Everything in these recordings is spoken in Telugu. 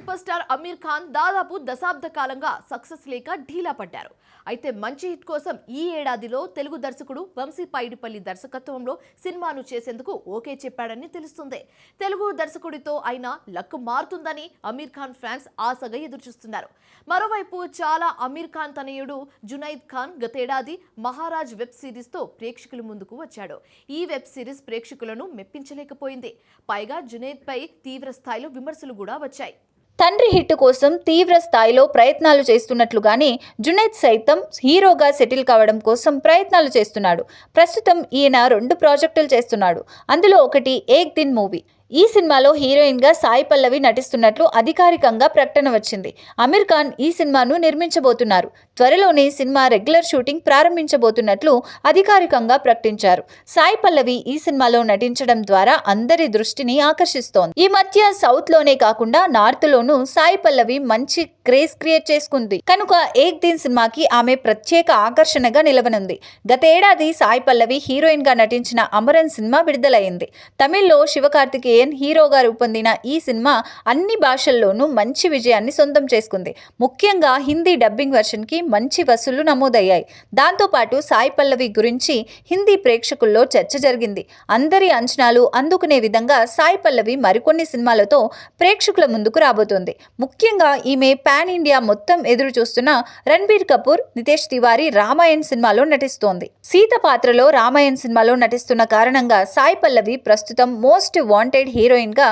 సూపర్ స్టార్ అమీర్ ఖాన్ దాదాపు దశాబ్ద కాలంగా సక్సెస్ లేక ఢీలా పడ్డారు. అయితే మంచి హిట్ కోసం ఈ ఏడాదిలో తెలుగు దర్శకుడు వంశీ పైడిపల్లి దర్శకత్వంలో సినిమాను చేసేందుకు ఓకే చెప్పాడని తెలుస్తుంది. తెలుగు దర్శకుడితో అయినా లక్ మారుతుందని అమీర్ ఖాన్ ఫ్యాన్స్ ఆశగా ఎదురుచూస్తున్నారు. మరోవైపు చాలా అమీర్ ఖాన్ తనయుడు జునైద్ ఖాన్ గతేడాది మహారాజ్ వెబ్ సిరీస్ తో ప్రేక్షకుల ముందుకు వచ్చాడు. ఈ వెబ్ సిరీస్ ప్రేక్షకులను మెప్పించలేకపోయింది. పైగా జునైద్ పై తీవ్ర స్థాయిలో విమర్శలు కూడా వచ్చాయి. తండ్రి హిట్ కోసం తీవ్ర స్థాయిలో ప్రయత్నాలు చేస్తున్నట్లుగానే జునైద్ సైతం హీరోగా సెటిల్ కావడం కోసం ప్రయత్నాలు చేస్తున్నాడు. ప్రస్తుతం ఈయన 2 ప్రాజెక్టులు చేస్తున్నాడు. అందులో ఒకటి ఏక్ దిన్ మూవీ. ఈ సినిమాలో హీరోయిన్గా సాయి పల్లవి నటిస్తున్నట్లు అధికారికంగా ప్రకటన వచ్చింది. అమీర్ ఖాన్ ఈ సినిమాను నిర్మించబోతున్నారు. త్వరలోనే సినిమా రెగ్యులర్ షూటింగ్ ప్రారంభించబోతున్నట్లు అధికారికంగా ప్రకటించారు. సాయి పల్లవి ఈ సినిమాలో నటించడం ద్వారా అందరి దృష్టిని ఆకర్షిస్తోంది. ఈ మధ్య సౌత్ లోనే కాకుండా నార్త్ లోనూ సాయి పల్లవి మంచి క్రేజ్ క్రియేట్ చేసుకుంది కనుక ఏక్ దిన్ సినిమాకి ఆమె ప్రత్యేక ఆకర్షణగా నిలవనుంది. గతేడాది సాయి పల్లవి హీరోయిన్ గా నటించిన అమరన్ సినిమా విడుదలైంది. తమిళ్లో శివకార్తికేయన్ హీరోగా రూపొందిన ఈ సినిమా అన్ని భాషల్లోనూ మంచి విజయాన్ని సొంతం చేసుకుంది. ముఖ్యంగా హిందీ డబ్బింగ్ వెర్షన్ కి మంచి వసూళ్లు నమోదయ్యాయి. దాంతోపాటు సాయి పల్లవి గురించి హిందీ ప్రేక్షకుల్లో చర్చ జరిగింది. అందరి అంచనాలు అందుకునే విధంగా సాయి పల్లవి మరికొన్ని సినిమాలతో ప్రేక్షకుల ముందుకు రాబోతోంది. ముఖ్యంగా ఈమె పాన్ ఇండియా మొత్తం ఎదురు చూస్తున్న రణబీర్ కపూర్, నితేష్ తివారీ రామాయణ్ సినిమాలో నటిస్తోంది. సీత పాత్రలో రామాయణ్ సినిమాలో నటిస్తున్న కారణంగా సాయి పల్లవి ప్రస్తుతం మోస్ట్ వాంటెడ్ హీరోయిన్ గా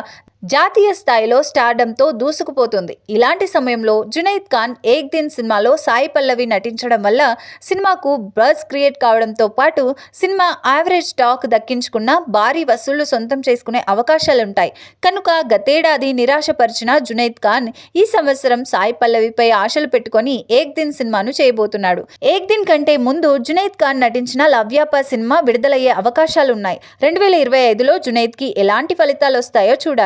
జాతీయ స్థాయిలో స్టార్డంతో దూసుకుపోతుంది. ఇలాంటి సమయంలో జునైద్ ఖాన్ ఏక్ దిన్ సినిమాలో సాయి పల్లవి నటించడం వల్ల సినిమాకు బజ్ క్రియేట్ కావడంతో పాటు సినిమా యావరేజ్ టాక్ దక్కించుకున్న భారీ వసూళ్లు సొంతం చేసుకునే అవకాశాలుంటాయి. కనుక గతేడాది నిరాశపరిచిన జునైద్ ఖాన్ ఈ సంవత్సరం సాయి పల్లవిపై ఆశలు పెట్టుకొని ఏక్ దిన్ సినిమాను చేయబోతున్నాడు. ఏక్ దిన్ కంటే ముందు జునైద్ ఖాన్ నటించిన లవ్యాప సినిమా విడుదలయ్యే అవకాశాలున్నాయి. 2025లో జునైద్ కి ఎలాంటి ఫలితాలు వస్తాయో చూడాలి.